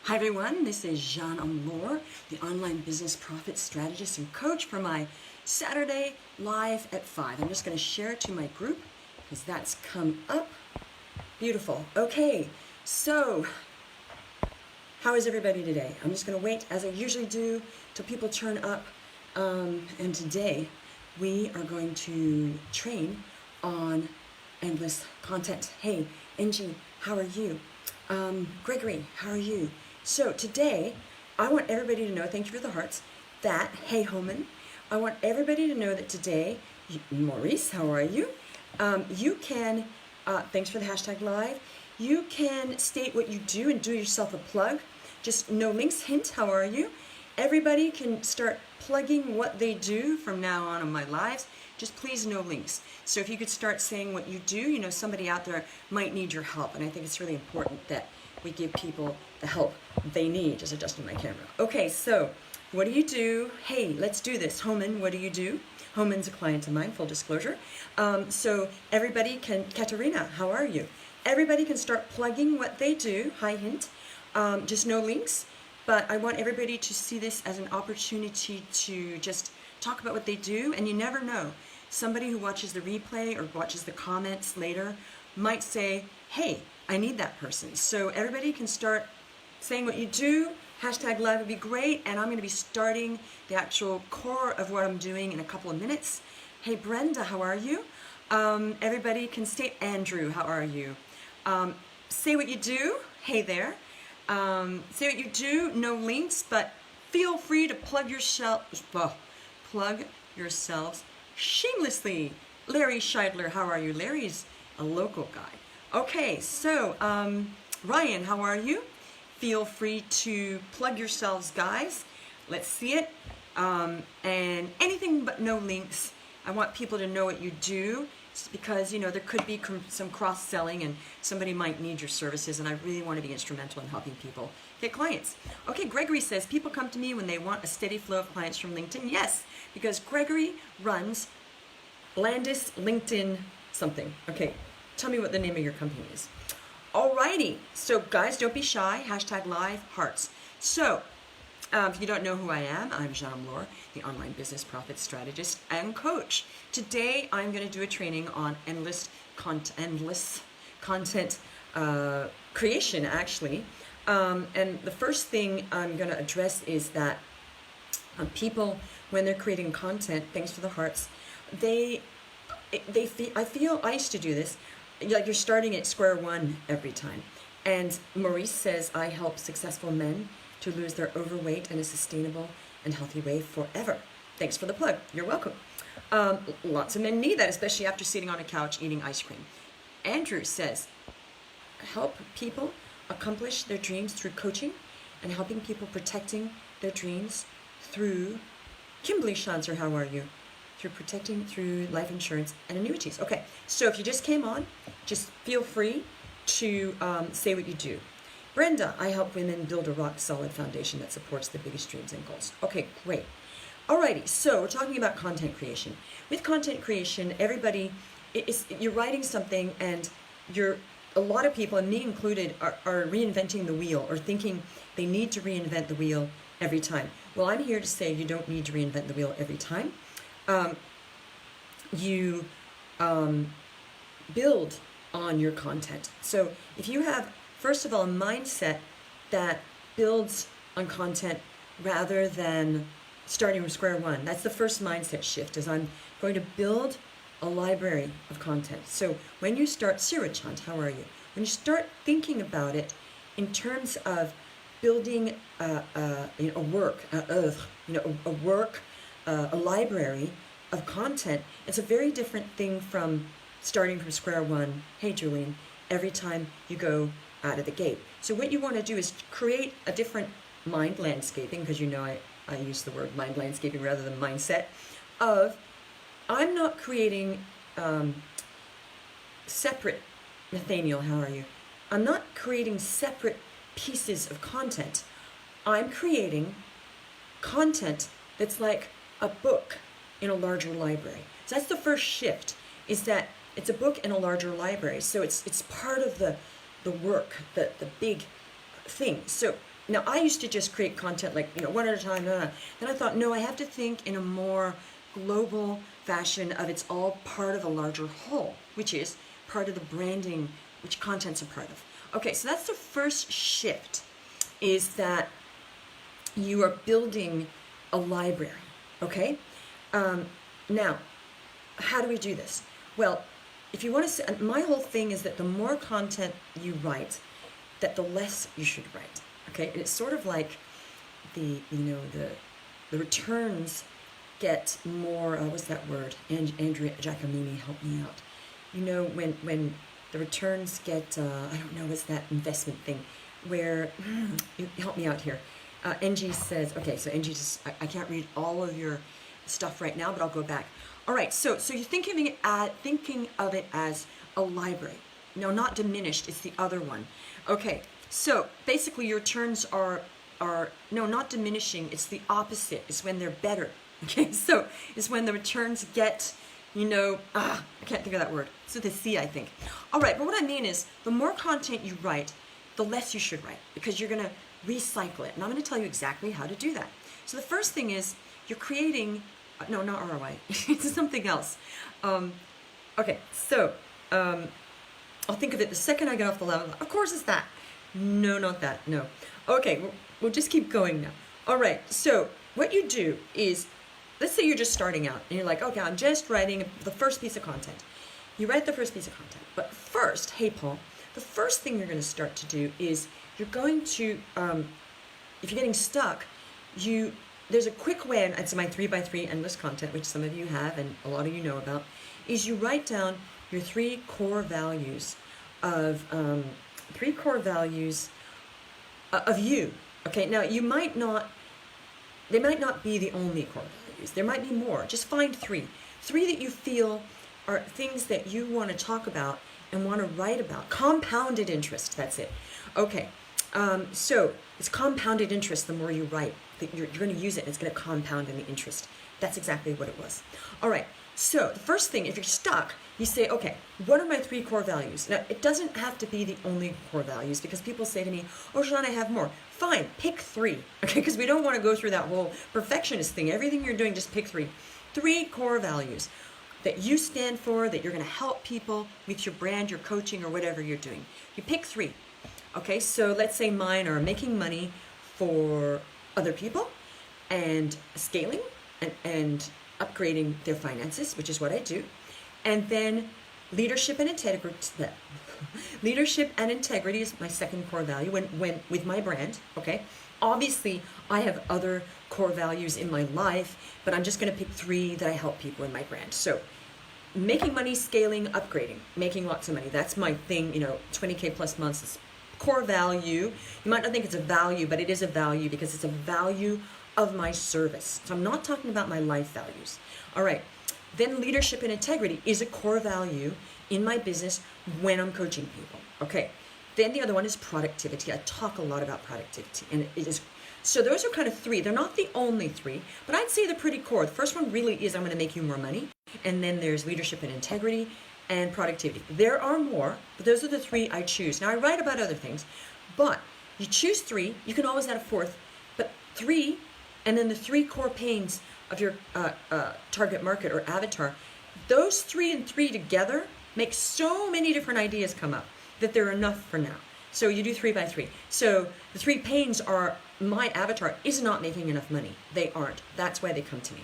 Hi everyone, this is Jeanne Omlor, the online business profit strategist and coach for my Saturday live at 5. I'm just going to share it to my group because that's come up. Beautiful. Okay, so how is everybody today? I'm just going to wait, as I usually do, till people turn up. And today we are going to train on endless content. Hey, Angie, how are you? Gregory, how are you? So today, I want everybody to know, thank you for the hearts, that, hey Homan, I want everybody to know that today, Maurice, how are you? You can, thanks for the hashtag live, you can state what you do and do yourself a plug. Just no links, hint, how are you? Everybody can start plugging what they do from now on my lives. Just please no links. So if you could start saying what you do, you know, somebody out there might need your help. And I think it's really important that we give people the help they need. Just adjusting my camera. Okay, so what do you do? Hey, let's do this. Homan, what do you do? Homan's a client of mine, full disclosure. So everybody can, Katerina, how are you? Everybody can start plugging what they do. Hi, hint. Just no links. But I want everybody to see this as an opportunity to just talk about what they do. And you never know. Somebody who watches the replay or watches the comments later might say, hey, I need that person. So everybody can start saying what you do. Hashtag live would be great. And I'm going to be starting the actual core of what I'm doing in a couple of minutes. Hey, Brenda, how are you? Everybody can state, Andrew, how are you? Say what you do. Hey there. Say what you do. No links, but feel free to plug yourselves shamelessly. Larry Scheidler, how are you? Larry's a local guy. Okay, so Ryan, how are you? Feel free to plug yourselves, guys. Let's see it. And anything but no links. I want people to know what you do because, you know, there could be some cross-selling and somebody might need your services, and I really want to be instrumental in helping people get clients. Okay, Gregory says, people come to me when they want a steady flow of clients from LinkedIn. Yes, because Gregory runs Landis LinkedIn something. Okay, tell me what the name of your company is. Alrighty, so guys, don't be shy. Hashtag live hearts. So, if you don't know who I am, I'm Jeanne Omlor, the online business profit strategist and coach. Today, I'm going to do a training on endless content creation, actually. And the first thing I'm going to address is that people, when they're creating content, thanks for the hearts, I used to do this, like you're starting at square one every time. And Maurice says, I help successful men to lose their overweight in a sustainable and healthy way forever. Thanks for the plug. You're welcome. Lots of men need that, especially after sitting on a couch eating ice cream. Andrew says, help people accomplish their dreams through coaching and helping people protecting their dreams through Kimberly Schanzer, how are you? Through life insurance and annuities. Okay, so if you just came on, just feel free to say what you do. Brenda, I help women build a rock-solid foundation that supports their biggest dreams and goals. Okay, great. Alrighty, so we're talking about content creation. With content creation, everybody, you're writing something and a lot of people, and me included, are reinventing the wheel or thinking they need to reinvent the wheel every time. Well, I'm here to say you don't need to reinvent the wheel every time. You build on your content. So if you have, first of all, a mindset that builds on content rather than starting from square one, that's the first mindset shift, is I'm going to build a library of content. So when you start, Sirachant, how are you? When you start thinking about it in terms of building a library of content, it's a very different thing from starting from square one, hey Julian, every time you go out of the gate. So what you want to do is create a different mind landscaping, because you know I use the word mind landscaping rather than mindset, of I'm not creating separate, Nathaniel, how are you? I'm not creating separate pieces of content. I'm creating content that's like a book in a larger library. So that's the first shift, is that it's a book in a larger library. So it's part of the work, the big thing. So now I used to just create content like, one at a time. Then I thought, no, I have to think in a more global fashion of it's all part of a larger whole, which is part of the branding, which content's a part of. Okay, so that's the first shift, is that you are building a library, okay? Now, how do we do this? Well, if you want to, my whole thing is that the more content you write, that the less you should write, okay? And it's sort of like the returns get more, what's that word? Andrea Giacomini, help me out. When the returns get, I don't know, what's that investment thing? Where, help me out here. NG says, okay, so NG just, I can't read all of your stuff right now, but I'll go back. All right, so you're thinking of it as a library. No, not diminished, it's the other one. Okay, so basically your returns are no, not diminishing, it's the opposite. It's when they're better. Okay, so it's when the returns get, I can't think of that word. It's with a C, I think. All right, but what I mean is the more content you write, the less you should write, because you're going to recycle it. And I'm going to tell you exactly how to do that. So the first thing is you're creating, no, not ROI, it's something else. Okay, so I'll think of it the second I get off the level. Of course it's that. No, not that, no. Okay, we'll just keep going now. All right, so what you do is, let's say you're just starting out and you're like, okay, I'm just writing the first piece of content. You write the first piece of content. But first, hey Paul, the first thing you're going to start to do is you're going to, if you're getting stuck, there's a quick way, and it's my 3x3 endless content, which some of you have and a lot of you know about, is you write down your 3 core values of you. Okay, now they might not be the only core values. There might be more. Just find 3 that you feel are things that you want to talk about and want to write about. Compounded interest, that's it. Okay, so it's compounded interest. The more you write, you're going to use it and it's going to compound in the interest. That's exactly what it was. All right, so the first thing, if you're stuck, you say, okay, what are my 3 core values? Now, it doesn't have to be the only core values, because people say to me, oh, Jeanne, I have more. Fine, pick 3, okay? Because we don't want to go through that whole perfectionist thing. Everything you're doing, just pick 3. 3 core values that you stand for, that you're going to help people with your brand, your coaching, or whatever you're doing. You pick 3, okay? So let's say mine are making money for other people and scaling and upgrading their finances, which is what I do. And then leadership and integrity. Leadership and integrity is my second core value when with my brand, okay? Obviously, I have other core values in my life, but I'm just going to pick 3 that I help people in my brand. So making money, scaling, upgrading, making lots of money. That's my thing, 20K plus months is core value. You might not think it's a value, but it is a value because it's a value of my service. So I'm not talking about my life values. All right. Then leadership and integrity is a core value in my business when I'm coaching people. Okay. Then the other one is productivity. I talk a lot about productivity, and it is. So those are kind of 3. They're not the only 3, but I'd say they're pretty core. The first one really is I'm going to make you more money. And then there's leadership and integrity and productivity. There are more, but those are the 3 I choose. Now I write about other things, but you choose 3. You can always add a 4th, but 3, and then the 3 core pains of your target market or avatar, those 3 and 3 together make so many different ideas come up that they're enough for now. So you do 3x3. So the 3 pains are, my avatar is not making enough money. They aren't. That's why they come to me.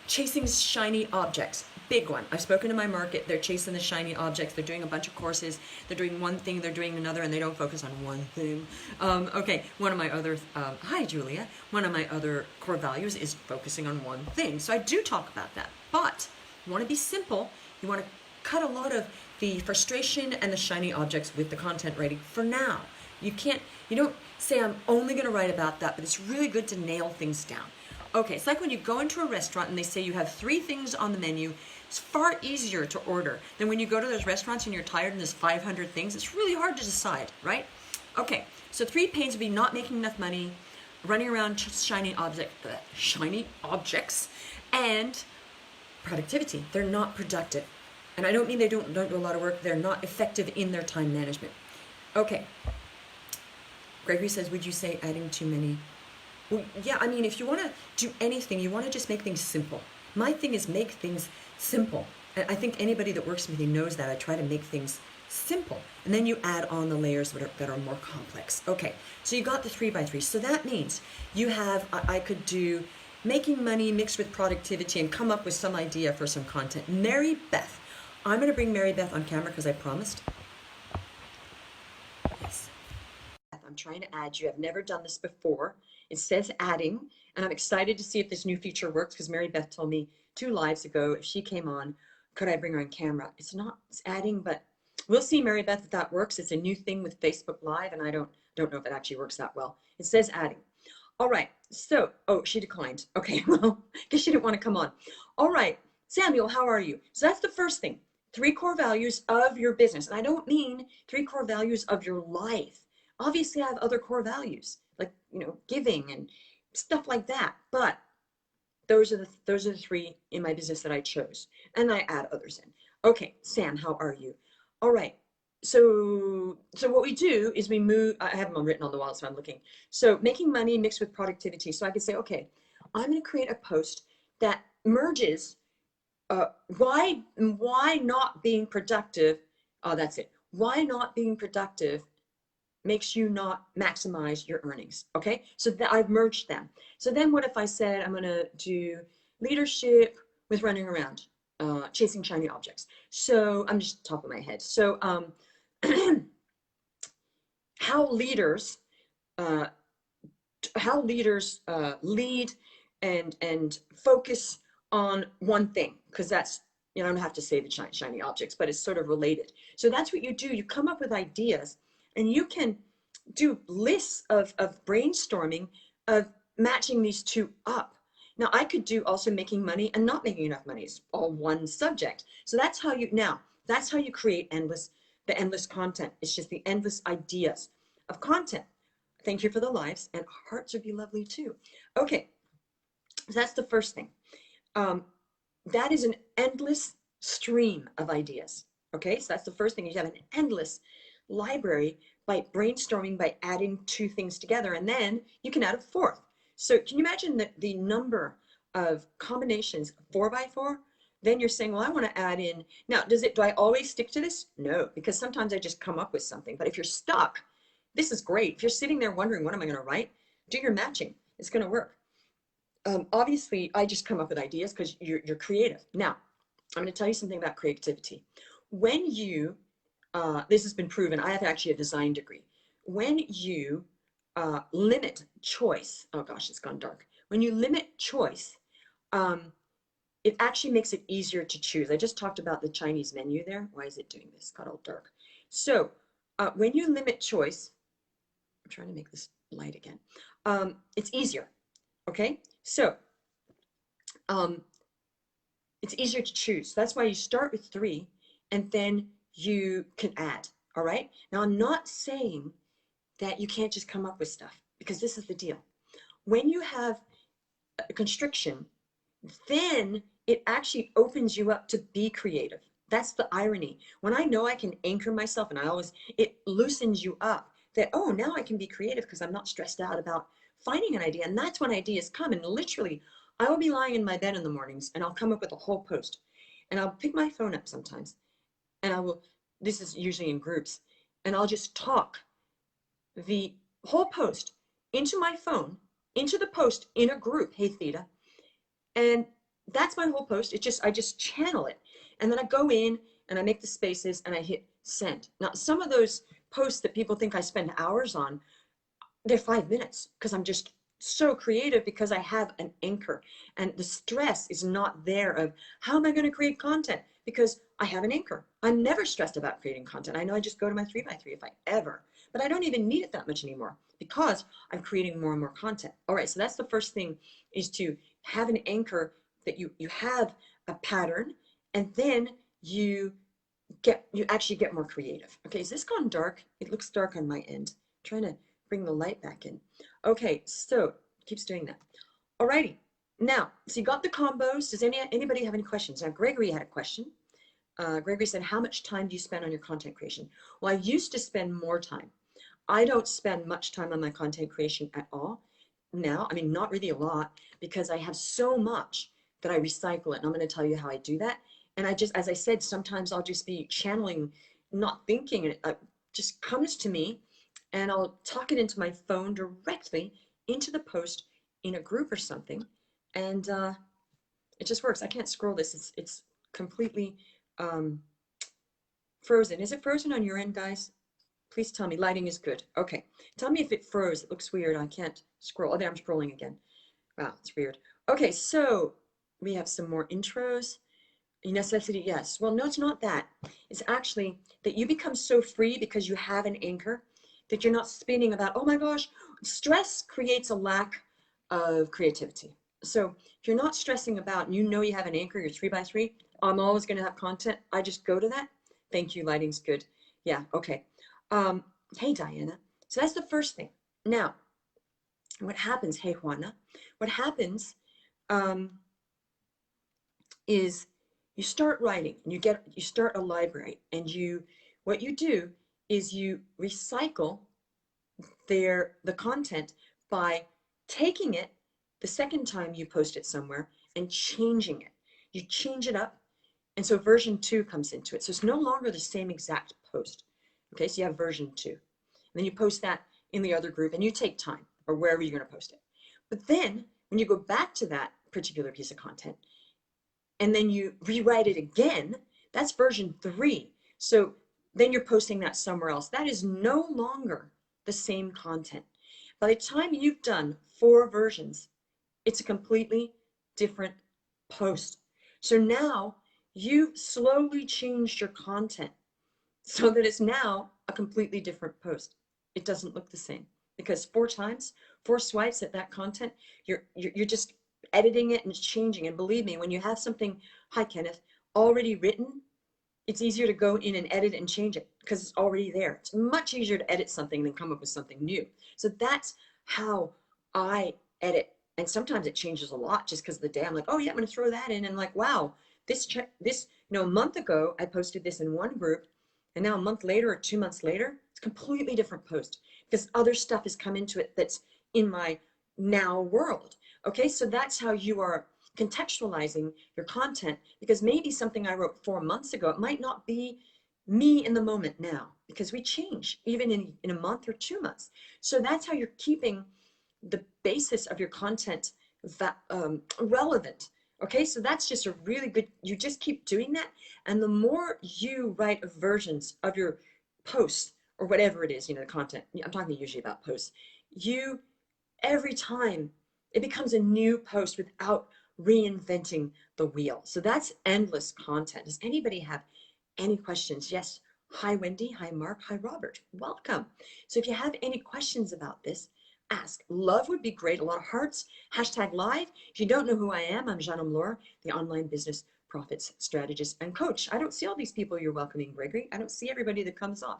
Chasing shiny objects, big one. I've spoken to my market. They're chasing the shiny objects. They're doing a bunch of courses. They're doing one thing, they're doing another, and they don't focus on one thing. Okay, one of my other, hi Julia, one of my other core values is focusing on one thing. So I do talk about that, but you want to be simple. You want to cut a lot of the frustration and the shiny objects with the content writing for now. You don't say I'm only going to write about that, but it's really good to nail things down. Okay, it's like when you go into a restaurant and they say you have 3 things on the menu. It's far easier to order than when you go to those restaurants and you're tired and there's 500 things. It's really hard to decide, right? Okay, so 3 pains would be not making enough money, running around shiny objects, and productivity. They're not productive. And I don't mean they don't do a lot of work. They're not effective in their time management. Okay, Gregory says, would you say adding too many? Well, yeah, I mean, if you want to do anything, you want to just make things simple. My thing is make things simple. And I think anybody that works with me knows that. I try to make things simple. And then you add on the layers that are more complex. Okay, so you got the 3x3. So that means you have, I could do making money mixed with productivity and come up with some idea for some content. Mary Beth. I'm going to bring Mary Beth on camera because I promised. Yes. I'm trying to add you. I've never done this before. It says adding, and I'm excited to see if this new feature works because Mary Beth told me 2 lives ago if she came on, could I bring her on camera? It's adding, but we'll see, Mary Beth, if that works. It's a new thing with Facebook Live, and I don't know if it actually works that well. It says adding. All right, so, oh, she declined. Okay, well, because she didn't want to come on. All right, Samuel, how are you? So that's the first thing, 3 core values of your business. And I don't mean 3 core values of your life. Obviously, I have other core values, like, giving and stuff like that. But those are the 3 in my business that I chose. And I add others in. Okay, Sam, how are you? All right. So what we do is we move, I have them written on the wall, so I'm looking. So making money mixed with productivity. So I could say, okay, I'm going to create a post that merges why not being productive. Oh, that's it. Why not being productive makes you not maximize your earnings. Okay, so I've merged them. So then what if I said I'm going to do leadership with running around, chasing shiny objects? So I'm just top of my head. So how leaders lead and focus on one thing, because that's, I don't have to say the shiny objects, but it's sort of related. So that's what you do. You come up with ideas, and you can do lists of brainstorming of matching these 2 up. Now I could do also making money and not making enough money. It's all one subject. So that's how you create the endless content. It's just the endless ideas of content. Thank you for the lives, and hearts would be lovely too. Okay, so that's the first thing. That is an endless stream of ideas. Okay, so that's the first thing. You have an endless library by brainstorming, by adding 2 things together, and then you can add a 4th. So can you imagine the number of combinations, 4x4? Then you're saying, well, I want to add in, now do I always stick to this? No, because sometimes I just come up with something. But if you're stuck, this is great. If you're sitting there wondering, what am I going to write? Do your matching. It's going to work. Obviously, I just come up with ideas because you're creative. Now, I'm going to tell you something about creativity. When you, this has been proven, I have actually a design degree. When you limit choice, oh gosh, it's gone dark. When you limit choice, it actually makes it easier to choose. I just talked about the Chinese menu there. Why is it doing this? It got all dark. So when you limit choice, I'm trying to make this light again. It's easier. Okay, so it's easier to choose. That's why you start with 3, and then you can add. All right. Now, I'm not saying that you can't just come up with stuff, because this is the deal. When you have a constriction, then it actually opens you up to be creative. That's the irony. When I know I can anchor myself, and it loosens you up that, oh, now I can be creative because I'm not stressed out about finding an idea. And that's when ideas come. And literally, I will be lying in my bed in the mornings, and I'll come up with a whole post, and I'll pick my phone up sometimes, and this is usually in groups, and I'll just talk the whole post into my phone, into the post in a group. Hey, Theta. And that's my whole post. I just channel it. And then I go in and I make the spaces and I hit send. Now, some of those posts that people think I spend hours on, they're 5 minutes, because I'm just so creative, because I have an anchor, and the stress is not there of how am I going to create content, because I have an anchor. I'm never stressed about creating content. I know I just go to my 3x3 if I ever, but I don't even need it that much anymore, because I'm creating more and more content. All right, so that's the first thing, is to have an anchor, that you have a pattern, and then you actually get more creative. Okay, is this gone dark? It looks dark on my end. I'm trying to bring the light back in. Okay, so it keeps doing that. Alrighty, now, so you got the combos. Does anybody have any questions? Now, Gregory had a question. Gregory said, how much time do you spend on your content creation? Well, I used to spend more time. I don't spend much time on my content creation at all now. I mean, not really a lot, because I have so much that I recycle it. And I'm going to tell you how I do that. And I just, as I said, sometimes I'll just be channeling, not thinking, and it just comes to me, and I'll talk it into my phone directly into the post in a group or something. And it just works. I can't scroll this. It's completely frozen. Is it frozen on your end, guys? Please tell me. Lighting is good. Okay. Tell me if it froze. It looks weird. I can't scroll. Oh, there, I'm scrolling again. Wow, it's weird. Okay, so we have some more intros. Necessity, yes. Well, no, it's not that. It's actually that you become so free because you have an anchor that you're not spinning about, oh my gosh, stress creates a lack of creativity. So if you're not stressing about, and you know you have an anchor, you're 3x3, I'm always going to have content. I just go to that. Thank you. Lighting's good. Yeah, okay. Hey, Diana. So that's the first thing. Now, what happens, hey, Juana, what happens is you start writing, and you start a library, and what you do is you recycle the content by taking it the second time you post it somewhere and changing it. You change it up, and so version 2 comes into it. So it's no longer the same exact post. Okay, so you have version 2. And then you post that in the other group, and you take time, or wherever you're going to post it. But then when you go back to that particular piece of content, and then you rewrite it again, that's version 3. So then you're posting that somewhere else. That is no longer the same content. By the time you've done 4 versions, it's a completely different post. So now you've slowly changed your content so that it's now a completely different post. It doesn't look the same, because 4 times, 4 swipes at that content, you're just editing it and changing. And believe me, when you have something, hi Kenneth, already written, it's easier to go in and edit and change it because it's already there. It's much easier to edit something than come up with something new. So that's how I edit. And sometimes it changes a lot just because of the day. I'm like, oh yeah, I'm going to throw that in. And like, wow, this, a month ago, I posted this in one group, and now a month later or 2 months later, it's a completely different post because other stuff has come into it that's in my now world. Okay, so that's how you are contextualizing your content, because maybe something I wrote 4 months ago, it might not be me in the moment now, because we change even in a month or 2 months. So that's how you're keeping the basis of your content relevant. Okay, so that's just a really good, you just keep doing that. And the more you write versions of your posts or whatever it is, the content, I'm talking usually about posts, every time it becomes a new post without reinventing the wheel. So that's endless content. Does anybody have any questions? Yes. Hi, Wendy. Hi, Mark. Hi, Robert. Welcome. So if you have any questions about this, ask. Love would be great. A lot of hearts. Hashtag live. If you don't know who I am, I'm Jeanne Omlor, the online business profits strategist and coach. I don't see all these people you're welcoming, Gregory. I don't see everybody that comes on.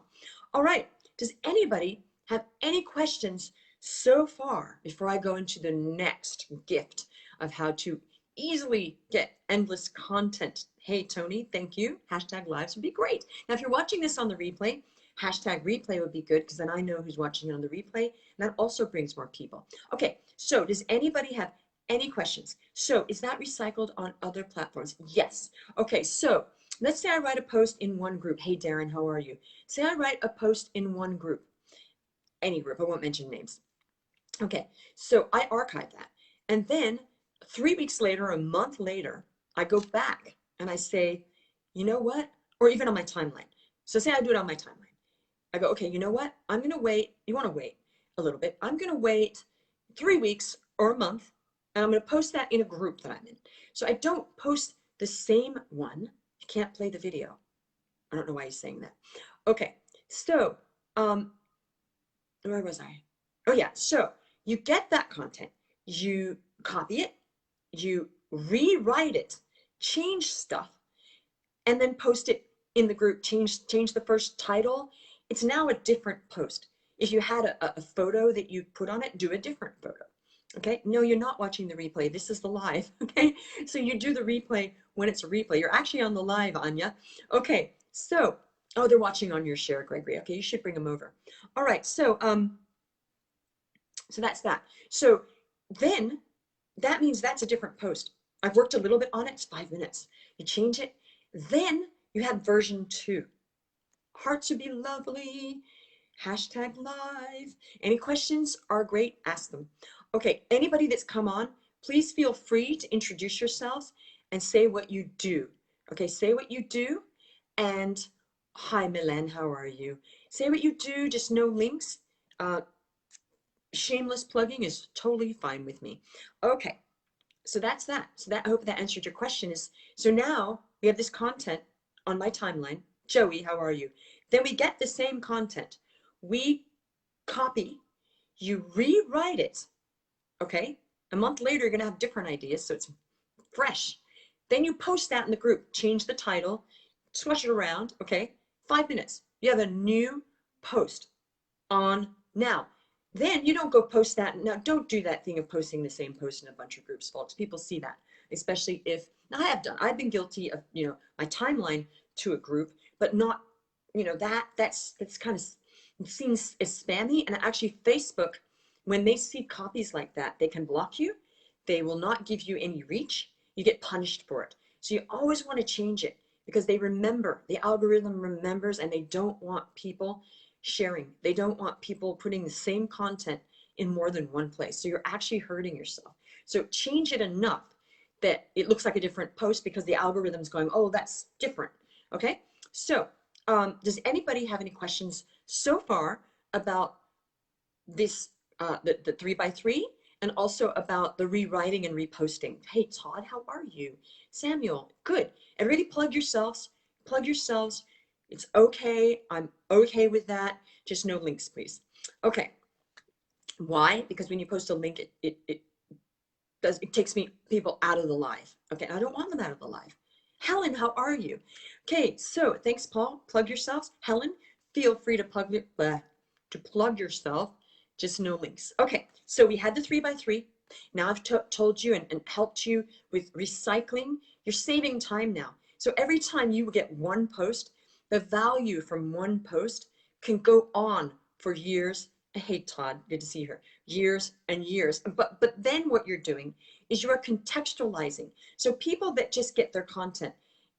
All right. Does anybody have any questions so far before I go into the next gift of how to easily get endless content? Hey, Tony, thank you. Hashtag lives would be great. Now, if you're watching this on the replay, hashtag replay would be good, because then I know who's watching it on the replay, and that also brings more people. Okay, so does anybody have any questions? So is that recycled on other platforms? Yes. Okay, so let's say I write a post in one group. Hey, Darren, how are you? Say I write a post in one group, any group, I won't mention names. Okay, so I archive that. And then 3 weeks later, a month later, I go back and I say, you know what? Or even on my timeline. So say I do it on my timeline. I go, okay, you know what? I'm going to wait. You want to wait a little bit. I'm going to wait 3 weeks or a month, and I'm going to post that in a group that I'm in. So I don't post the same one. You can't play the video. I don't know why he's saying that. Okay, so where was I? Oh yeah, so you get that content, you copy it, you rewrite it, change stuff, and then post it in the group. Change the first title. It's now a different post. If you had a photo that you put on it, do a different photo. Okay, no, you're not watching the replay. This is the live. Okay, so you do the replay when it's a replay. You're actually on the live, Anya. Okay, so, oh, they're watching on your share, Gregory. Okay, you should bring them over. All right, so so that's that. So then that means that's a different post. I've worked a little bit on it. It's 5 minutes. You change it. Then you have version 2. Hearts would be lovely. Hashtag live. Any questions are great. Ask them. Okay, anybody that's come on, please feel free to introduce yourselves and say what you do. Okay, say what you do. And hi, Milan, how are you? Say what you do, just no links. Shameless plugging is totally fine with me. Okay, so that's that. So that, I hope that answered your question. Is so now we have this content on my timeline. Joey, how are you? Then we get the same content. We copy, you rewrite it, okay? A month later, you're gonna have different ideas, so it's fresh. Then you post that in the group, change the title, switch it around, okay? 5 minutes, you have a new post on now. Then you don't go post that. Now, don't do that thing of posting the same post in a bunch of groups, folks. People see that, especially if, I've been guilty of, my timeline to a group, but not, that's kind of seen as spammy. And actually Facebook, when they see copies like that, they can block you. They will not give you any reach. You get punished for it. So you always want to change it because they remember, the algorithm remembers, and they don't want people sharing. They don't want people putting the same content in more than one place. So you're actually hurting yourself. So change it enough that it looks like a different post because the algorithm's going, oh, that's different. Okay. So does anybody have any questions so far about this, the 3x3, and also about the rewriting and reposting? Hey, Todd, how are you? Samuel, good. Everybody plug yourselves. Plug yourselves. It's okay. I'm okay with that. Just no links, please. Okay. Why? Because when you post a link, it takes people out of the live. Okay. I don't want them out of the live. Helen, how are you? Okay. So thanks, Paul. Plug yourselves. Helen, feel free to plug yourself. Just no links. Okay. So we had the 3x3. Now I've told you and helped you with recycling. You're saving time now. So every time you get one post, the value from one post can go on for years. Hey, Todd, good to see you here. Years and years. But then what you're doing is you are contextualizing. So people that just get their content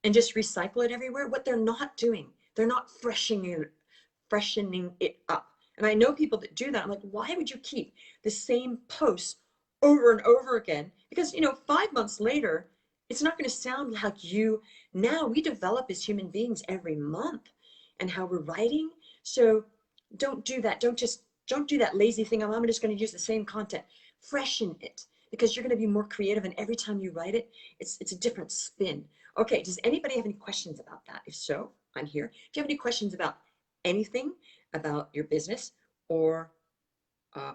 and just recycle it everywhere, what they're not doing, they're not freshening it up. And I know people that do that. I'm like, why would you keep the same posts over and over again? Because, 5 months later, it's not going to sound like you. Now we develop as human beings every month and how we're writing. So don't do that. Don't do that lazy thing. I'm just going to use the same content. Freshen it, because you're going to be more creative. And every time you write it, it's a different spin. Okay. Does anybody have any questions about that? If so, I'm here. If you have any questions about anything about your business or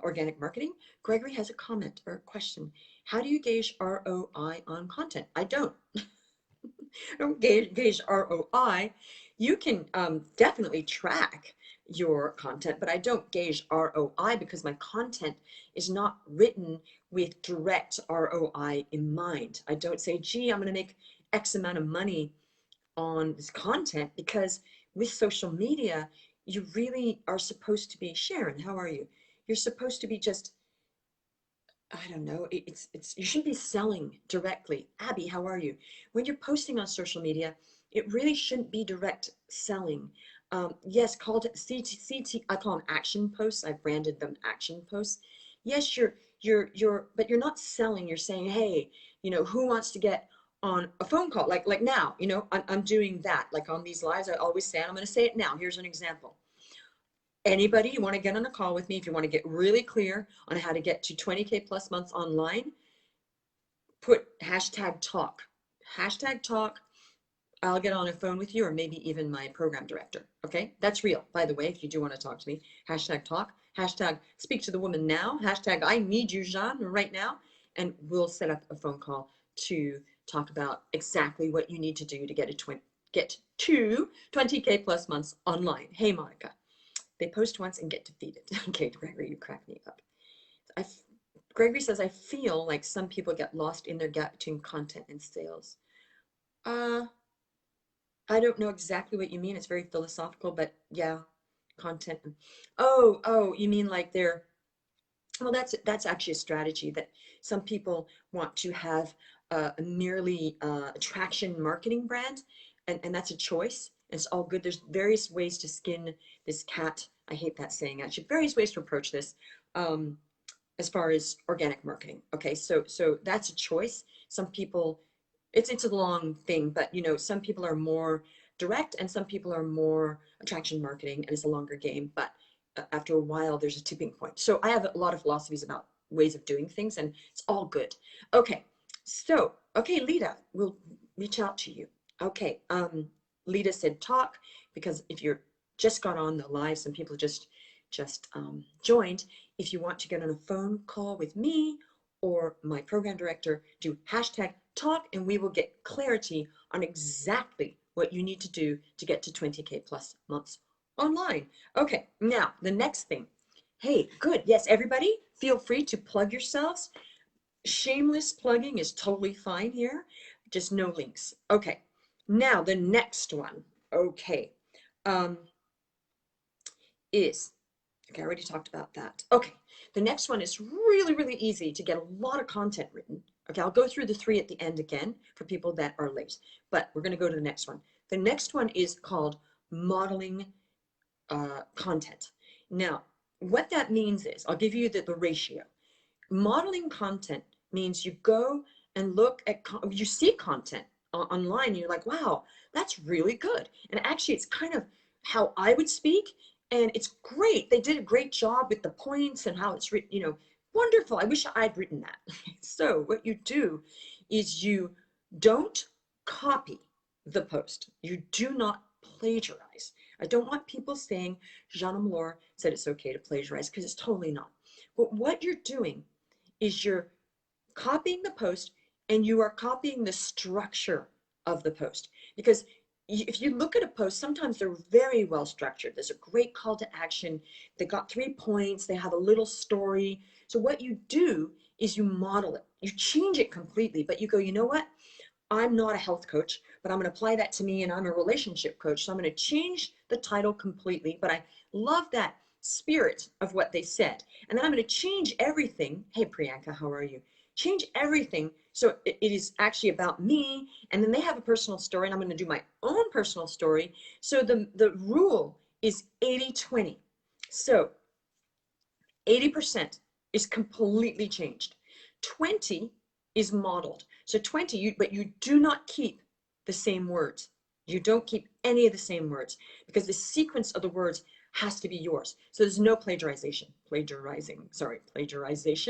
organic marketing, Gregory has a comment or a question. How do you gauge ROI on content? I don't. I don't gauge ROI. You can definitely track your content, but I don't gauge ROI because my content is not written with direct ROI in mind. I don't say, gee, I'm going to make X amount of money on this content, because with social media, you really are supposed to be, Sharon, how are you? You're supposed to be just, I don't know, you shouldn't be selling directly. Abby, how are you? When you're posting on social media, it really shouldn't be direct selling. Yes, called CT, I call them action posts. I've branded them action posts. Yes, but you're not selling. You're saying, hey, who wants to get on a phone call? Like now, I'm doing that. Like on these lives, I always say, and I'm going to say it now. Here's an example. Anybody, you want to get on a call with me, if you want to get really clear on how to get to 20K plus months online, put #talk. #talk. I'll get on a phone with you, or maybe even my program director. Okay, that's real, by the way. If you do want to talk to me, #talk. #speak to the woman now. #I need you, Jeanne, right now. And we'll set up a phone call to talk about exactly what you need to do to get to 20K plus months online. Hey, Monica. They post once and get defeated. Okay, Gregory, you crack me up. Gregory says, I feel like some people get lost in their gap between content and sales. I don't know exactly what you mean. It's very philosophical, but yeah, content. Oh, you mean like they're, well, that's actually a strategy that some people want to have a merely attraction marketing brand, and that's a choice. And it's all good. There's various ways to skin this cat. I hate that saying, actually. Various ways to approach this as far as organic marketing. Okay, so that's a choice. Some people, it's a long thing, but you know, some people are more direct and some people are more attraction marketing, and it's a longer game. But after a while, there's a tipping point. So I have a lot of philosophies about ways of doing things, and it's all good. Okay, so okay, Lita, we'll reach out to you. Okay, Lita said talk, because if you're just got on the live, some people just joined. If you want to get on a phone call with me or my program director, do hashtag talk, and we will get clarity on exactly what you need to do to get to 20K plus months online. Okay, now the next thing. Hey, good. Yes, everybody, feel free to plug yourselves. Shameless plugging is totally fine here, just no links. Okay, now the next one. Okay, is, okay, I already talked about that. Okay, the next one is really, really easy to get a lot of content written. Okay, I'll go through the three at the end again for people that are late, but we're going to go to the next one. The next one is called modeling content. Now, what that means is, I'll give you the ratio. Modeling content means you go and look at, you see content online and you're like, wow, that's really good. And actually, it's kind of how I would speak. And it's great. They did a great job with the points and how it's written, you know, wonderful. I wish I'd written that. So what you do is you don't copy the post. You do not plagiarize. I don't want people saying Jeanne Omlor said it's okay to plagiarize, because it's totally not. But what you're doing is you're copying the post, and you are copying the structure of the post. Because if you look at a post, sometimes they're very well structured. There's a great call to action. They got 3 points. They have a little story. So what you do is you model it. You change it completely, but you go, you know what? I'm not a health coach, but I'm going to apply that to me, and I'm a relationship coach. So I'm going to change the title completely, but I love that spirit of what they said. And then I'm going to change everything. Hey, Priyanka, how are you? Change everything so it is actually about me. And then they have a personal story, and I'm going to do my own personal story. So the rule is 80-20. So 80% is completely changed. 20 is modeled. So 20, but you do not keep the same words. You don't keep any of the same words, because the sequence of the words has to be yours. So there's no plagiarization,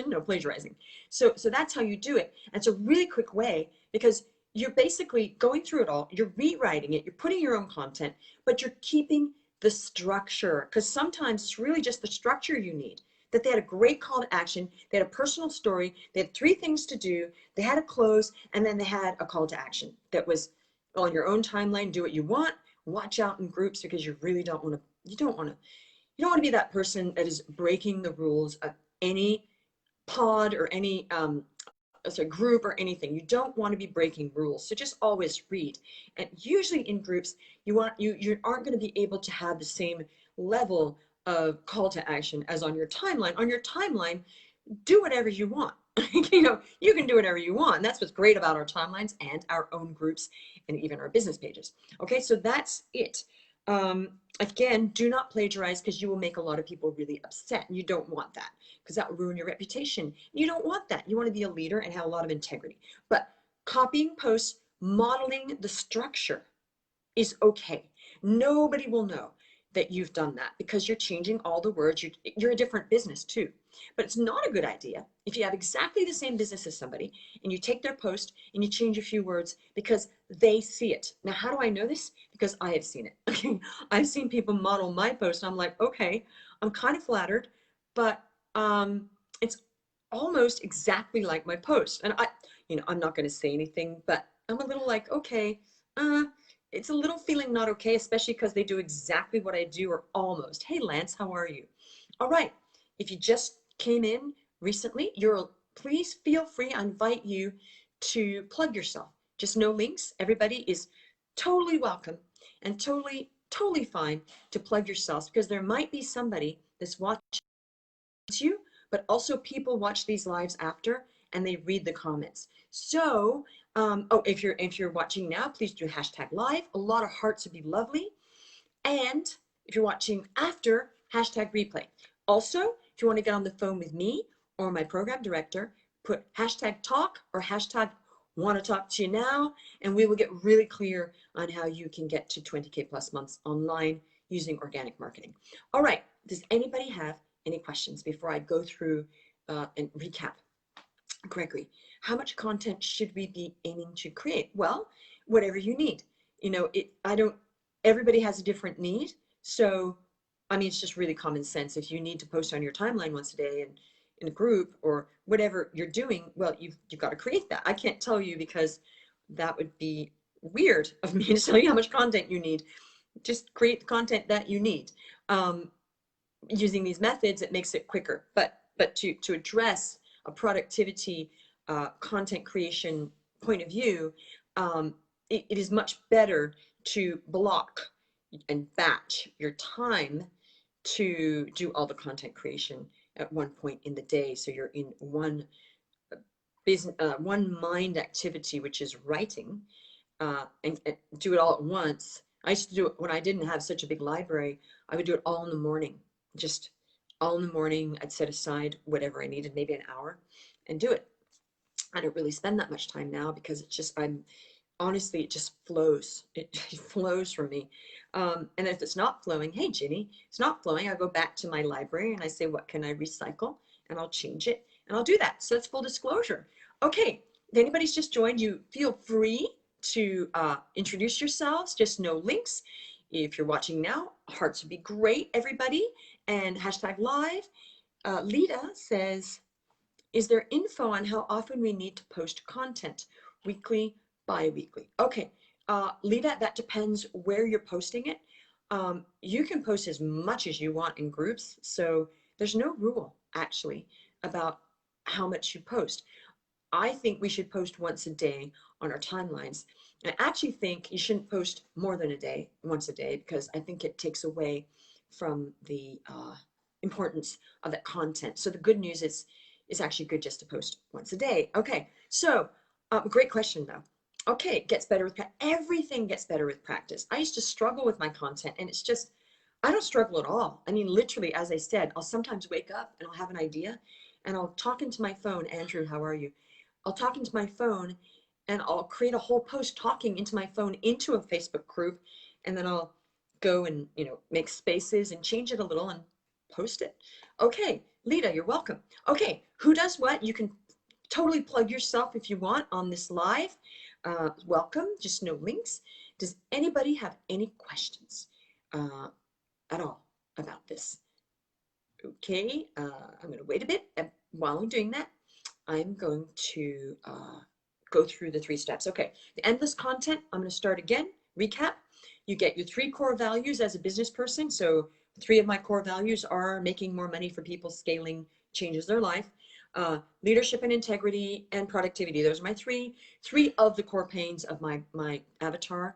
no plagiarizing. So that's how you do it. And it's a really quick way, because you're basically going through it all, you're rewriting it, you're putting your own content, but you're keeping the structure, because sometimes it's really just the structure you need. That they had a great call to action, they had a personal story, they had 3 things to do, they had a close, and then they had a call to action that was on your own timeline. Do what you want, watch out in groups, because you really don't want to, you don't want to be that person that is breaking the rules of any pod or any group or anything. You don't want to be breaking rules. So just always read. And usually in groups, you aren't going to be able to have the same level of call to action as on your timeline. On your timeline, do whatever you want. You know, you can do whatever you want. And that's what's great about our timelines and our own groups and even our business pages. Okay, so that's it. Again, do not plagiarize, because you will make a lot of people really upset, and you don't want that, because that will ruin your reputation. You don't want that. You want to be a leader and have a lot of integrity. But copying posts, modeling the structure is okay. Nobody will know that you've done that, because you're changing all the words. You're a different business too. But it's not a good idea if you have exactly the same business as somebody and you take their post and you change a few words, because they see it. Now, how do I know this? Because I have seen it. Okay, I've seen people model my post. And I'm like, okay, I'm kind of flattered, but it's almost exactly like my post. And I'm not going to say anything, but I'm a little like, okay, it's a little feeling not okay, especially because they do exactly what I do, or almost. Hey, Lance, how are you? All right. If you just came in recently, please feel free. I invite you to plug yourself. Just no links. Everybody is totally welcome and totally totally fine to plug yourselves, because there might be somebody that's watching you, but also people watch these lives after and they read the comments. So, oh, if you're watching now, please do hashtag live. A lot of hearts would be lovely. And if you're watching after, hashtag replay. Also, if you want to get on the phone with me or my program director, put hashtag talk or hashtag want to talk to you now, and we will get really clear on how you can get to 20K plus months online using organic marketing. All right, does anybody have any questions before I go through and recap? Gregory, how much content should we be aiming to create? Well, whatever you need. You know, everybody has a different need. So, I mean, it's just really common sense. If you need to post on your timeline once a day and in a group or whatever you're doing, well, you've got to create that. I can't tell you, because that would be weird of me to tell you how much content you need. Just create the content that you need. Using these methods, it makes it quicker. But to address a productivity content creation point of view, it is much better to block and batch your time to do all the content creation at one point in the day, so you're in one business, one mind activity, which is writing, and do it all at once. I used to do it when I didn't have such a big library. I would do it all in the morning, just all in the morning. I'd set aside whatever I needed, maybe an hour, and do it. I don't really spend that much time now, because it's just, honestly, it just flows. It flows from me. And if it's not flowing, hey, Ginny, it's not flowing, I go back to my library and I say, what can I recycle? And I'll change it and I'll do that. So that's full disclosure. Okay, if anybody's just joined, you feel free to introduce yourselves, just no links. If you're watching now, hearts would be great, everybody. And hashtag live. Lita says, is there info on how often we need to post content? Weekly, bi-weekly? Okay, Lita, that depends where you're posting it. You can post as much as you want in groups, so there's no rule, actually, about how much you post. I think we should post once a day on our timelines. And I actually think you shouldn't post more than a day, once a day, because I think it takes away from the importance of that content. So the good news is it's actually good just to post once a day. Okay, so great question though. Okay, it gets better with everything gets better with practice. I used to struggle with my content, and it's just, I don't struggle at all. I mean, literally, as I said, I'll sometimes wake up and I'll have an idea and I'll talk into my phone. Andrew, how are you? I'll talk into my phone and I'll create a whole post talking into my phone into a Facebook group, and then I'll go and, you know, make spaces and change it a little and post it. Okay, Lita, you're welcome. Okay, who does what? You can totally plug yourself if you want on this live. Welcome, just no links. Does anybody have any questions at all about this? Okay, I'm going to wait a bit. And while I'm doing that, I'm going to go through the 3 steps. Okay, the endless content, I'm going to start again, recap. You get your 3 core values as a business person. So 3 of my core values are making more money for people, scaling changes their life, leadership and integrity, and productivity. Those are my 3 of the core pains of my avatar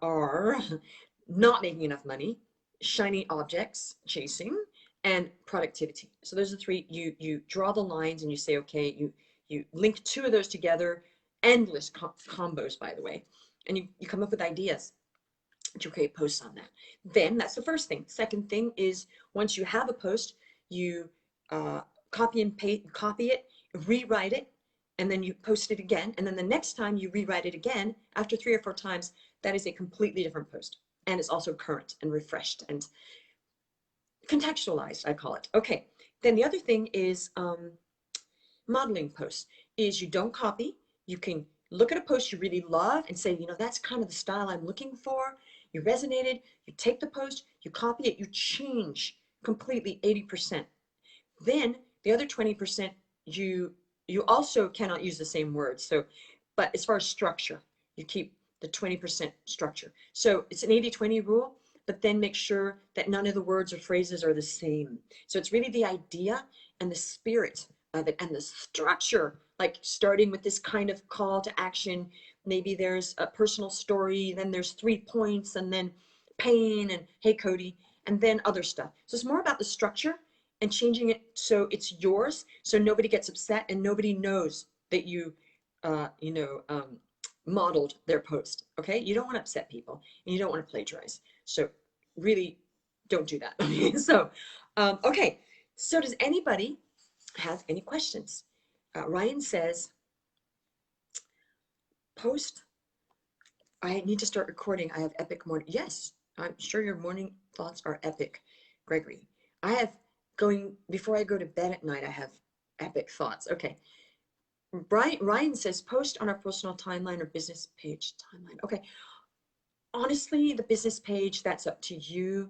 are not making enough money, shiny objects chasing, and productivity. So those are 3. You draw the lines and you say, okay, you link 2 of those together, endless combos, by the way, and you come up with ideas to create posts on that. Then that's the first thing. Second thing is, once you have a post, you copy and paste, copy it, rewrite it, and then you post it again. And then the next time you rewrite it again, after 3 or 4 times, that is a completely different post. And it's also current and refreshed and contextualized, I call it. Okay, then the other thing is modeling posts. Is you don't copy. You can look at a post you really love and say, you know, that's kind of the style I'm looking for. You resonated, you take the post, you copy it, you change completely 80%. Then the other 20%, you also cannot use the same words. So, but as far as structure, you keep the 20% structure. So it's an 80-20 rule, but then make sure that none of the words or phrases are the same. So it's really the idea and the spirit of it and the structure, like starting with this kind of call to action, maybe there's a personal story, then there's 3 points, and then pain and hey Cody, and then other stuff. So it's more about the structure and changing it so it's yours, so nobody gets upset and nobody knows that you, modeled their post. Okay, you don't want to upset people and you don't want to plagiarize. So really, don't do that. Okay. So does anybody have any questions? Ryan says, post. I need to start recording. I have epic morning. Yes, I'm sure your morning thoughts are epic, Gregory. I have before I go to bed at night, I have epic thoughts. Okay. Ryan says, post on our personal timeline or business page timeline. Okay. Honestly, the business page, that's up to you.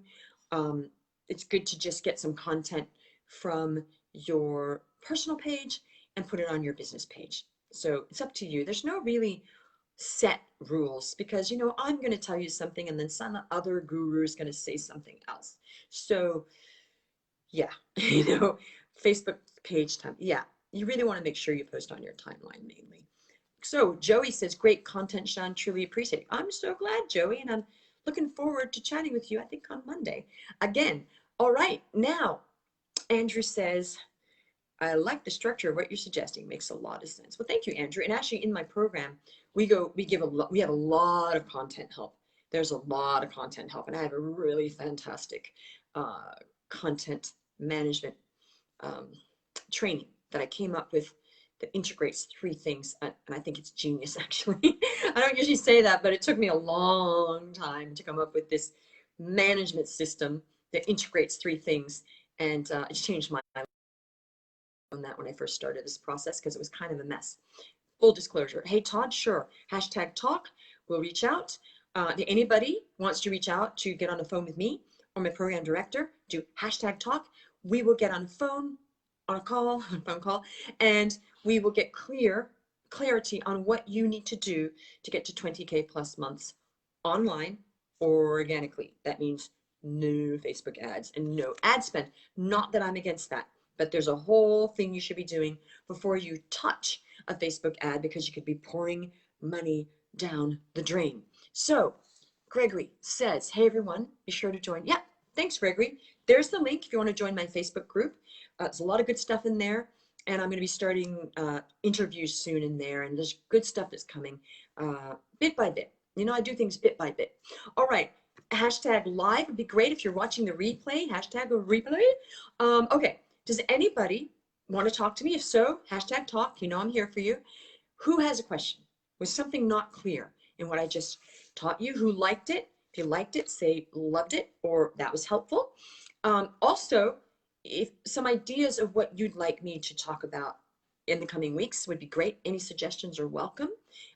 It's good to just get some content from your personal page and put it on your business page. So it's up to you. There's no really set rules because, I'm going to tell you something and then some other guru is going to say something else. So yeah, Facebook page time. Yeah, you really want to make sure you post on your timeline mainly. So Joey says, great content, Jeanne, truly appreciate it. I'm so glad, Joey, and I'm looking forward to chatting with you, I think on Monday. Again, all right, now, Andrew says, I like the structure of what you're suggesting. Makes a lot of sense. Well, thank you, Andrew. And actually in my program, we have a lot of content help. There's a lot of content help, and I have a really fantastic content management training that I came up with that integrates 3 things, and I think it's genius, actually. I don't usually say that, but it took me a long time to come up with this management system that integrates 3 things, and it's changed my life on that when I first started this process because it was kind of a mess. Full disclosure. Hey, Todd, sure. #talk. We'll reach out. Anybody wants to reach out to get on the phone with me or my program director, do #talk. We will get on the phone, on a phone call, and we will get clarity on what you need to do to get to 20K plus months online or organically. That means no Facebook ads and no ad spend. Not that I'm against that, but there's a whole thing you should be doing before you touch a Facebook ad because you could be pouring money down the drain. So Gregory says, hey everyone, be sure to join. Yeah, thanks Gregory. There's the link if you want to join my Facebook group. There's a lot of good stuff in there, and I'm going to be starting interviews soon in there, and there's good stuff that's coming bit by bit. I do things bit by bit. All right, #live would be great if you're watching the replay. #replay. Okay, does anybody want to talk to me? If so, #talk. I'm here for you. Who has a question? Was something not clear in what I just taught you? Who liked it? If you liked it, say loved it or that was helpful. Also, if some ideas of what you'd like me to talk about in the coming weeks would be great. Any suggestions are welcome.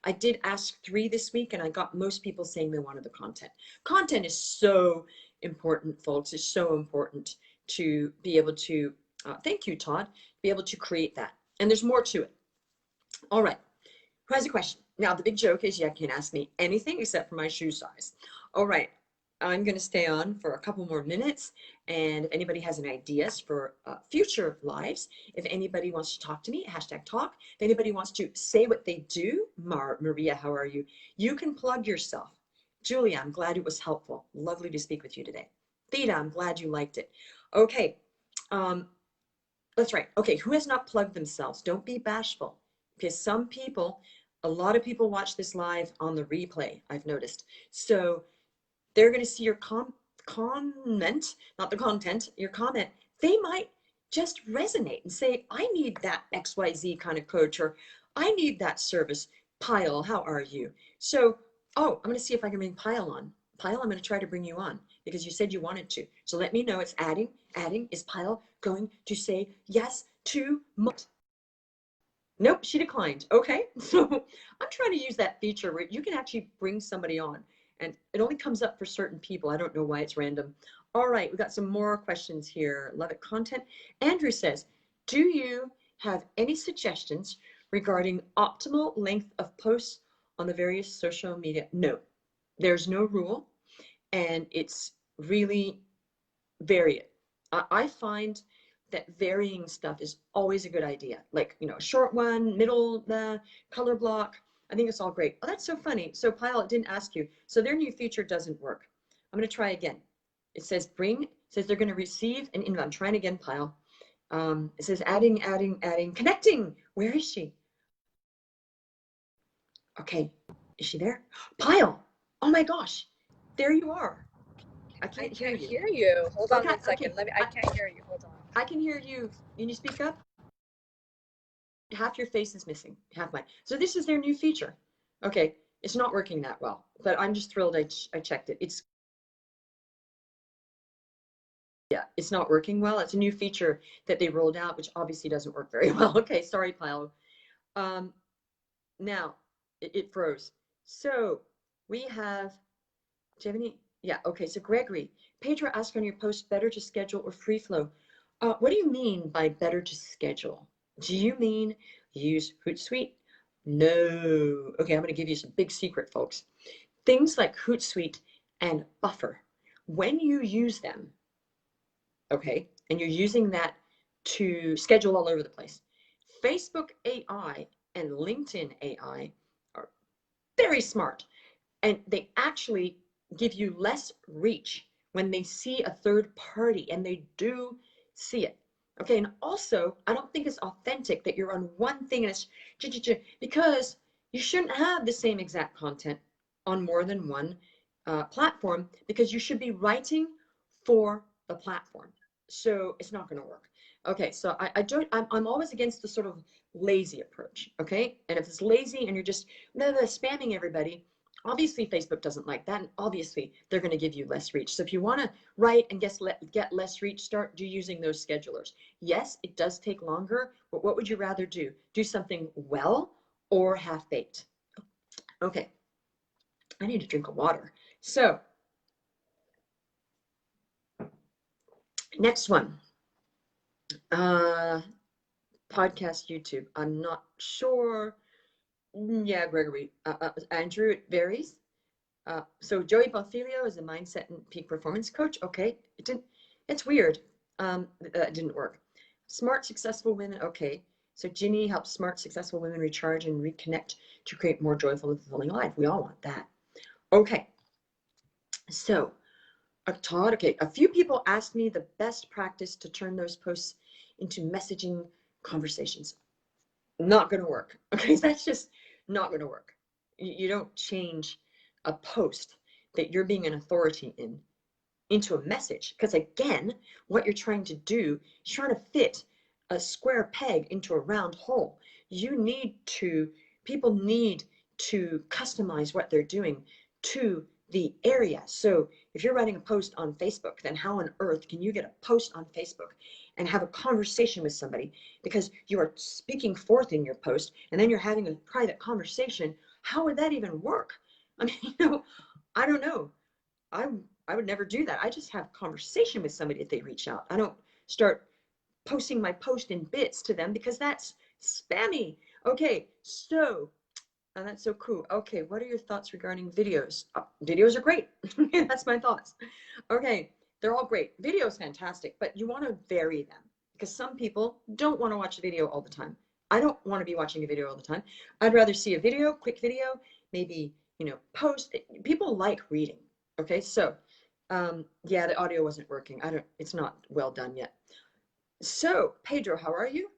I did ask 3 this week and I got most people saying they wanted the content. Content is so important, folks. It's so important to be able to, thank you, Todd, be able to create that. And there's more to it. All right. Who has a question? Now, the big joke is you can't ask me anything except for my shoe size. All right. I'm going to stay on for a couple more minutes, and if anybody has any ideas for future lives, if anybody wants to talk to me, #talk. If anybody wants to say what they do, Maria, how are you? You can plug yourself. Julia, I'm glad it was helpful. Lovely to speak with you today. Theta, I'm glad you liked it. Okay, that's right. Okay, who has not plugged themselves? Don't be bashful, because a lot of people watch this live on the replay, I've noticed. So they're going to see your comment, not the content, your comment. They might just resonate and say, I need that XYZ kind of coach, or I need that service. Pyle, how are you? So, I'm going to see if I can bring Pyle on. Pyle, I'm going to try to bring you on because you said you wanted to. So let me know. It's adding. Is Pyle going to say yes to what? Nope, she declined. Okay, so I'm trying to use that feature where you can actually bring somebody on. And it only comes up for certain people. I don't know why it's random. All right, we got some more questions here. Love it. Content. Andrew says, do you have any suggestions regarding optimal length of posts on the various social media? No, there's no rule, and it's really varied. I find that varying stuff is always a good idea. Like, a short one, middle, the color block, I think it's all great. Oh, that's so funny. So Pyle, it didn't ask you. So their new feature doesn't work. I'm going to try again. It says they're going to receive an invite. I'm trying again, Pyle. It says adding, connecting. Where is she? Okay. Is she there? Pyle. Oh my gosh. There you are. I can't hear you. Hold on Okay, one second. okay. I can't hear you. Hold on. I can hear you. Can you speak up? Half your face is missing. Half mine. So this is their new feature. Okay. It's not working that well, but I'm just thrilled I checked it. It's not working well. It's a new feature that they rolled out, which obviously doesn't work very well. Okay, sorry, Pyle. Now it froze. So we have, do you have any? Yeah, okay. So Gregory, Pedro asked on your post, better to schedule or free flow? What do you mean by better to schedule? Do you mean use Hootsuite? No. Okay, I'm going to give you some big secret, folks. Things like Hootsuite and Buffer, when you use them, okay, and you're using that to schedule all over the place, Facebook AI and LinkedIn AI are very smart, and they actually give you less reach when they see a third party, and they do see it. Okay, and also, I don't think it's authentic that you're on one thing and it's because you shouldn't have the same exact content on more than one platform, because you should be writing for the platform. So it's not going to work. Okay, so I'm always against the sort of lazy approach. Okay, and if it's lazy and you're just spamming everybody, obviously Facebook doesn't like that, and obviously they're going to give you less reach. So if you want to write and get less reach, start using those schedulers. Yes, it does take longer, but what would you rather do? Do something well or half-baked? Okay, I need a drink of water. So next one, podcast, YouTube. I'm not sure. Yeah, Gregory. Andrew, it varies. So Joey Balthilio is a mindset and peak performance coach. Okay, it's weird. It didn't work. Smart, successful women. Okay, so Ginny helps smart, successful women recharge and reconnect to create more joyful and fulfilling life. We all want that. Okay, so Todd. Okay, a few people asked me the best practice to turn those posts into messaging conversations. Not going to work. Okay, that's just not going to work. You don't change a post that you're being an authority in into a message, because again, what you're trying to do is trying to fit a square peg into a round hole. People need to customize what they're doing to the area. So if you're writing a post on Facebook, then how on earth can you get a post on Facebook and have a conversation with somebody, because you are speaking forth in your post and then you're having a private conversation? How would that even work? I mean, I don't know. I would never do that. I just have conversation with somebody if they reach out. I don't start posting my post in bits to them, because that's spammy. Okay, so that's so cool. Okay, what are your thoughts regarding videos? Videos are great. That's my thoughts. Okay, they're all great. Video is fantastic, but you want to vary them, because some people don't want to watch a video all the time. I don't want to be watching a video all the time. I'd rather see a video, quick video, maybe, post. People like reading. Okay, so yeah, the audio wasn't working. It's not well done yet. So Pedro, how are you?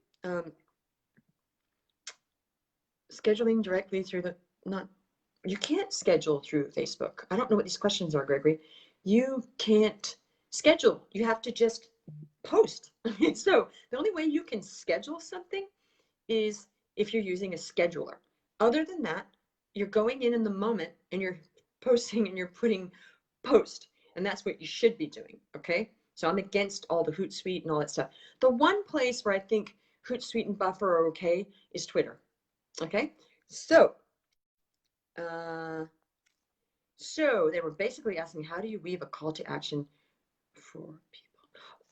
Scheduling directly through you can't schedule through Facebook. I don't know what these questions are, Gregory. You can't schedule. You have to just post. So the only way you can schedule something is if you're using a scheduler. Other than that, you're going in the moment and you're posting and you're putting post, and that's what you should be doing. Okay, so I'm against all the Hootsuite and all that stuff. The one place where I think Hootsuite and Buffer are okay is Twitter. Okay, so so they were basically asking, how do you weave a call to action for people?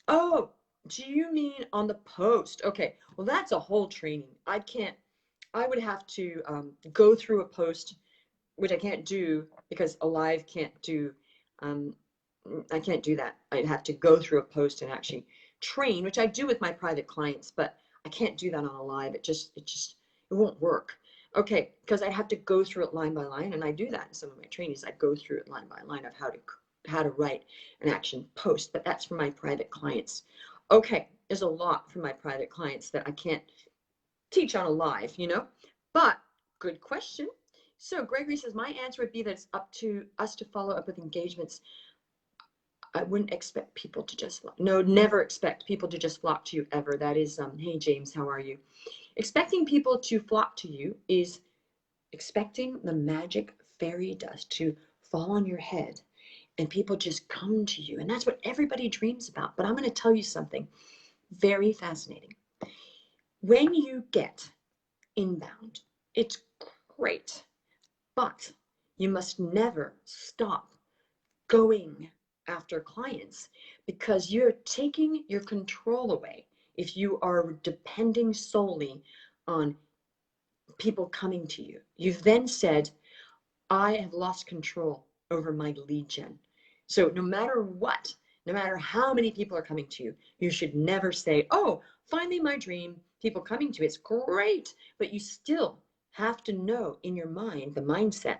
Oh, do you mean on the post? Okay, well, that's a whole training. I would have to go through a post, which I can't do because a live can't do. I can't do that. I'd have to go through a post and actually train, which I do with my private clients, but I can't do that on a live. It won't work. Okay, because I have to go through it line by line, and I do that in some of my trainings. I go through it line by line of how to write an action post, but that's for my private clients. Okay, there's a lot for my private clients that I can't teach on a live, but good question. So Gregory says, my answer would be that it's up to us to follow up with engagements. I wouldn't expect people to just flock. No, never expect people to just flock to you ever. That is, hey James, how are you? Expecting people to flock to you is expecting the magic fairy dust to fall on your head and people just come to you. And that's what everybody dreams about. But I'm going to tell you something very fascinating. When you get inbound, it's great, but you must never stop going after clients because you're taking your control away if you are depending solely on people coming to you. You've then said, I have lost control over my lead gen. So no matter what, no matter how many people are coming to you, you should never say, oh, finally my dream, people coming to you. It's great, but you still have to know in your mind, the mindset,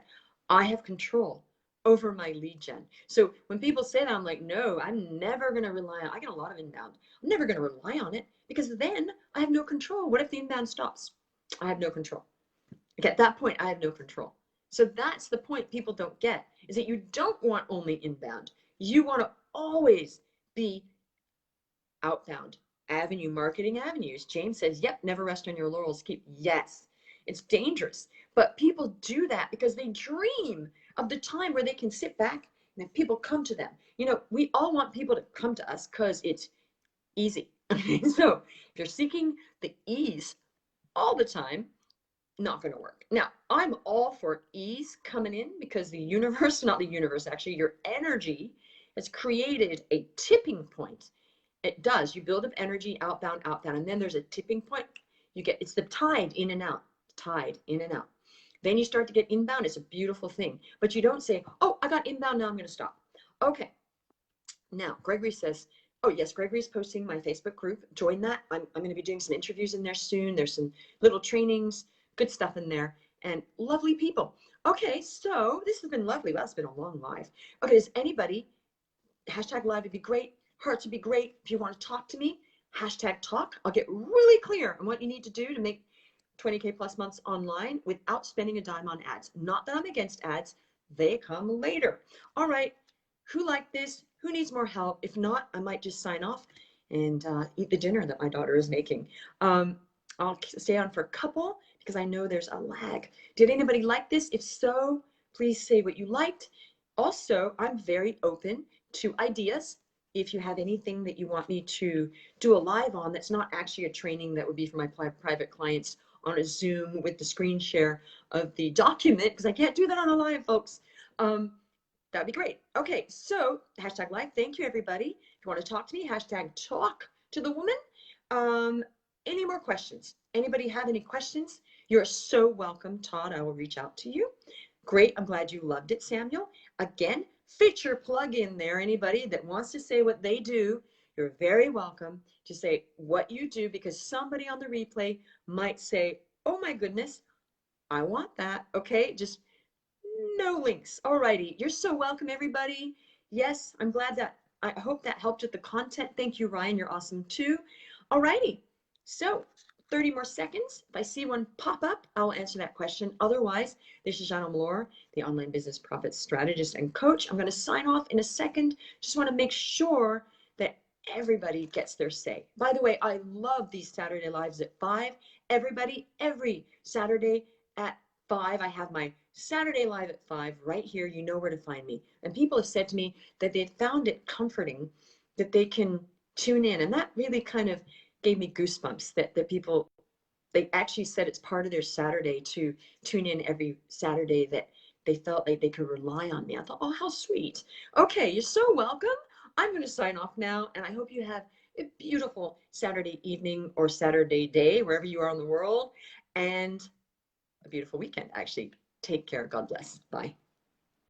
I have control over my lead gen. So when people say that, I'm like, no, I'm never going to rely on, I get a lot of inbound. I'm never going to rely on it because then I have no control. What if the inbound stops? I have no control. Okay, at that point, I have no control. So that's the point people don't get, is that you don't want only inbound. You want to always be outbound. Avenue, marketing avenues. James says, yep, never rest on your laurels. Yes, it's dangerous. But people do that because they dream of the time where they can sit back and have people come to them. We all want people to come to us because it's easy. So if you're seeking the ease all the time, not going to work. Now, I'm all for ease coming in because the universe, not the universe, actually, your energy has created a tipping point. It does. You build up energy outbound, and then there's a tipping point. It's the tide in and out, tide in and out. Then you start to get inbound. It's a beautiful thing. But you don't say, oh, I got inbound, now I'm going to stop. Okay. Now, Gregory says, oh, yes, Gregory's posting my Facebook group. Join that. I'm going to be doing some interviews in there soon. There's some little trainings, good stuff in there, and lovely people. Okay, so this has been lovely. Well, it's been a long live. Okay, does anybody, hashtag live would be great. Hearts would be great. If you want to talk to me, hashtag talk. I'll get really clear on what you need to do to make 20K plus months online without spending a dime on ads. Not that I'm against ads. They come later. All right. Who liked this? Who needs more help? If not, I might just sign off and eat the dinner that my daughter is making. I'll stay on for a couple because I know there's a lag. Did anybody like this? If so, please say what you liked. Also, I'm very open to ideas. If you have anything that you want me to do a live on that's not actually a training that would be for my private clients on a Zoom with the screen share of the document, because I can't do that on a live, folks. That'd be great. Okay, so hashtag live. Thank you, everybody. If you want to talk to me, hashtag talk to the woman. Any more questions? Anybody have any questions? You're so welcome, Todd. I will reach out to you. Great. I'm glad you loved it, Samuel. Again, feature plug in there. Anybody that wants to say what they do, you're very welcome to say what you do, because somebody on the replay might say, oh my goodness, I want that. Okay, just no links. Alrighty, you're so welcome, everybody. Yes, I'm glad that, I hope that helped with the content. Thank you, Ryan, you're awesome too. Alrighty, so 30 more seconds. If I see one pop up, I'll answer that question. Otherwise, this is Jeanne Omlor, the online business profit strategist and coach. I'm going to sign off in a second. Just want to make sure that everybody gets their say. By the way, I love these Saturday lives at 5. Everybody, every Saturday at 5, I have my Saturday live at 5 right here. You know where to find me. And people have said to me that they found it comforting that they can tune in. And that really kind of gave me goosebumps that people, they actually said it's part of their Saturday to tune in every Saturday, that they felt like they could rely on me. I thought, oh, how sweet. Okay, you're so welcome. I'm going to sign off now, and I hope you have a beautiful Saturday evening or Saturday day, wherever you are in the world, and a beautiful weekend, actually. Take care. God bless. Bye.